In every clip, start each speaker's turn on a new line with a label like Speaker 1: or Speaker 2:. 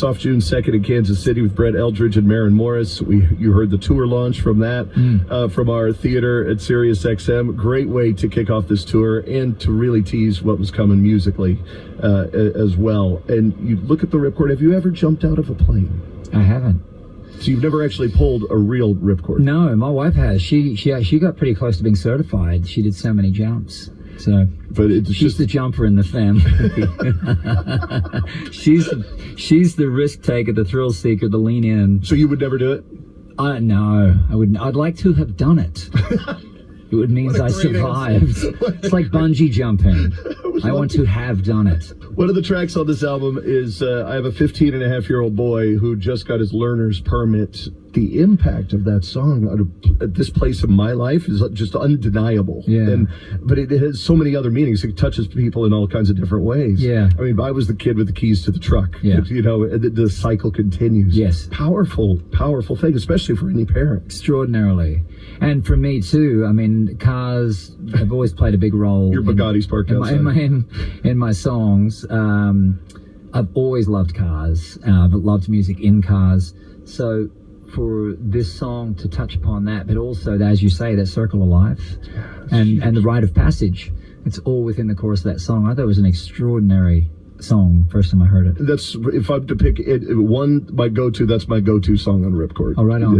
Speaker 1: Off June 2nd in Kansas City with Brett Eldridge and Maren Morris. You heard the tour launch from that, from our theater at SiriusXM. Great way to kick off this tour and to really tease what was coming musically as well. And you look at the ripcord. Have you ever jumped out of a plane?
Speaker 2: I haven't.
Speaker 1: So you've never actually pulled a real ripcord?
Speaker 2: No, my wife has. She got pretty close to being certified. She did so many jumps. So,
Speaker 1: but
Speaker 2: she's the jumper in the family. she's the risk taker, the thrill seeker, the lean in.
Speaker 1: So you would never do it?
Speaker 2: No, I wouldn't. I'd like to have done it. It would mean I survived. It's like bungee jumping. I want to have done it.
Speaker 1: One of the tracks on this album is I have a 15-and-a-half-year-old boy who just got his learner's permit. The impact of that song at this place in my life is just undeniable.
Speaker 2: Yeah.
Speaker 1: But it has so many other meanings. It touches people in all kinds of different ways.
Speaker 2: Yeah.
Speaker 1: I mean, I was the kid with the keys to the truck.
Speaker 2: Yeah.
Speaker 1: You know, the cycle continues.
Speaker 2: Yes.
Speaker 1: Powerful thing, especially for any parent.
Speaker 2: Extraordinarily. And for me, too, I mean, cars have always played a big role.
Speaker 1: Your Bugatti's parked outside.
Speaker 2: In my songs. I've always loved cars, but loved music in cars. So for this song to touch upon that, but also, as you say, that circle of life and the rite of passage, it's all within the chorus of that song. I thought it was an extraordinary song first time I heard it.
Speaker 1: That's, if I'm to pick my go-to, that's my go-to song on Ripcord.
Speaker 2: Oh, right on.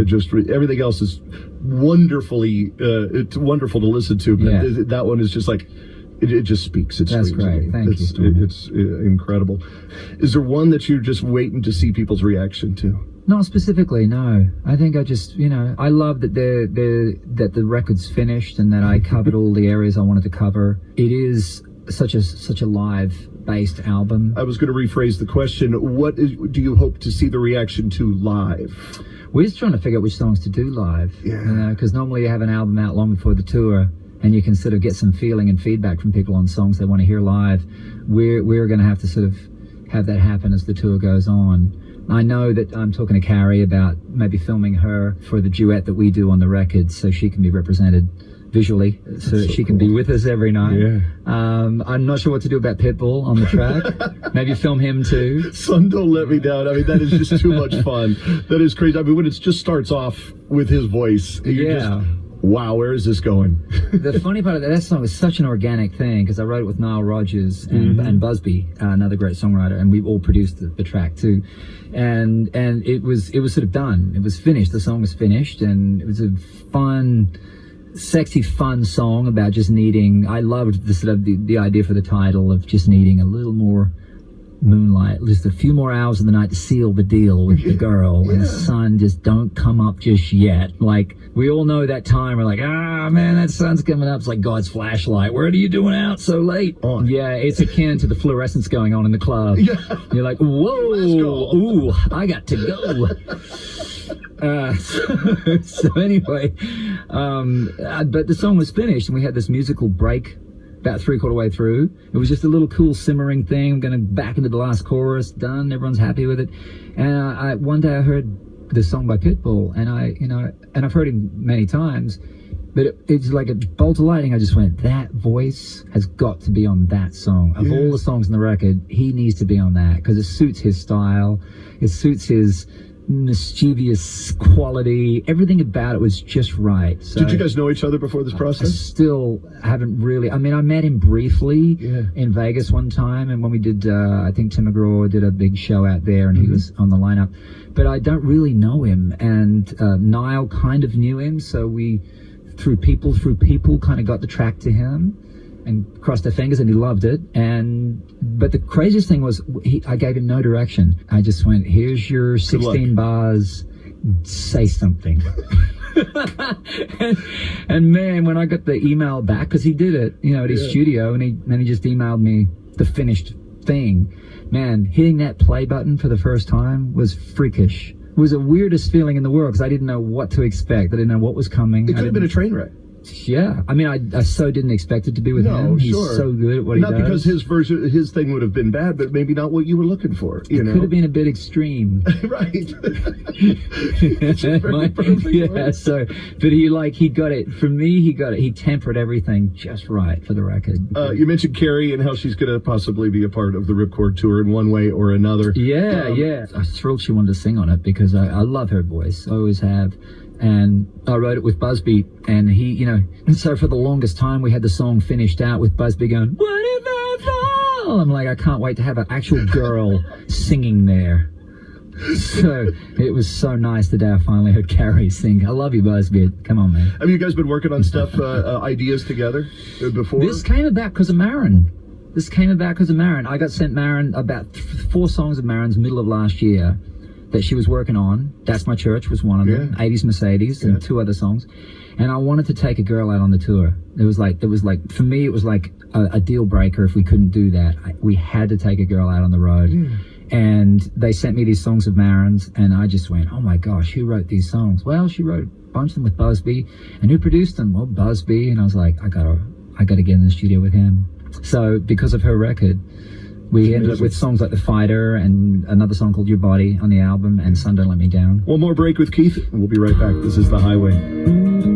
Speaker 1: Everything else is wonderfully, it's wonderful to listen to, but that one is just like, it just speaks.
Speaker 2: That's great. Thank you.
Speaker 1: It's incredible. Is there one that you're just waiting to see people's reaction to?
Speaker 2: Not specifically, no. I think I just, I love that that the record's finished and that I covered all the areas I wanted to cover. It is such a live-based album.
Speaker 1: I was going to rephrase the question. What do you hope to see the reaction to live?
Speaker 2: We're just trying to figure out which songs to do live.
Speaker 1: Yeah.
Speaker 2: Because normally you have an album out long before the tour, and you can sort of get some feeling and feedback from people on songs they want to hear live. We're going to have to sort of have that happen as the tour goes on. I know that I'm talking to Carrie about maybe filming her for the duet that we do on the record, so she can be represented visually, so she can be with us every night.
Speaker 1: Yeah.
Speaker 2: I'm not sure what to do about Pitbull on the track. Maybe film him too.
Speaker 1: Son, don't let me down. I mean, that is just too much fun. That is crazy. I mean, when it just starts off with his voice, you're just, wow, where is this going?
Speaker 2: The funny part of that song is such an organic thing, because I wrote it with Nile Rodgers and Busby, another great songwriter, and we all produced the track too. And it was sort of done. It was finished. The song was finished, and it was a fun, sexy, fun song about just needing. I loved the sort of the idea for the title of just needing a little more moonlight, just a few more hours of the night to seal the deal with the girl, and the sun just don't come up just yet. Like, we all know that time, we're like, man, that sun's coming up. It's like God's flashlight. What are you doing out so late? Yeah, it's akin to the fluorescence going on in the club. You're like, whoa, ooh, I got to go. So anyway, but the song was finished, and we had this musical break about 3/4 way through. It was just a little cool simmering thing. I'm going back into the last chorus. Done. Everyone's happy with it. And one day I heard this song by Pitbull, and and I've heard him many times, but it's like a bolt of lightning. I just went, that voice has got to be on that song. Of all the songs on the record, he needs to be on that, because it suits his style. It suits his mischievous quality. Everything about it was just right. So,
Speaker 1: did you guys know each other before this process?
Speaker 2: I still haven't really. I mean, I met him briefly in Vegas one time, and when we did, I think Tim McGraw did a big show out there, and he was on the lineup. But I don't really know him, and Niall kind of knew him, so we, through people, kind of got the track to him and crossed our fingers, and he loved it. But the craziest thing was, I gave him no direction. I just went, here's your 16 bars, say something. and man, when I got the email back, because he did it, at his studio, and he just emailed me the finished thing. Man, hitting that play button for the first time was freakish. It was the weirdest feeling in the world, because I didn't know what to expect. I didn't know what was coming.
Speaker 1: It could have been a train wreck.
Speaker 2: Yeah, I mean, I so didn't expect it to be with him. He's so good at what he does.
Speaker 1: Not because his thing would have been bad, but maybe not what you were looking for. You know,
Speaker 2: could have been a bit extreme.
Speaker 1: Right.
Speaker 2: Yeah. So, but he got it. For me, he got it. He tempered everything just right for the record.
Speaker 1: You mentioned Carrie and how she's going to possibly be a part of the Ripcord tour in one way or another.
Speaker 2: Yeah, yeah. I was thrilled she wanted to sing on it because I love her voice. I always have. And I wrote it with Busby, and he, you know, and so for the longest time we had the song finished out with Busby going, "What if I fall?" I'm like, I can't wait to have an actual girl singing there. So it was so nice the day I finally heard Carrie sing. I love you, Busby. Come on, man.
Speaker 1: Have you guys been working on stuff, ideas together before?
Speaker 2: This came about because of Marin. I got sent Marin about 4 songs of Marin's middle of last year that she was working on. That's My Church was one of them, 80s Mercedes, and 2 other songs. And I wanted to take a girl out on the tour. It was like for me, it was like a deal breaker if we couldn't do that. We had to take a girl out on the road. And they sent me these songs of Marin's, and I just went, oh my gosh, who wrote these songs? Well, she wrote a bunch of them with Busby. And who produced them? Well, Busby. And I was like, I gotta get in the studio with him. So because of her record, we ended up with songs like The Fighter and another song called Your Body on the album and Sun Don't Let Me Down.
Speaker 1: One more break with Keith, and we'll be right back. This is The Highway.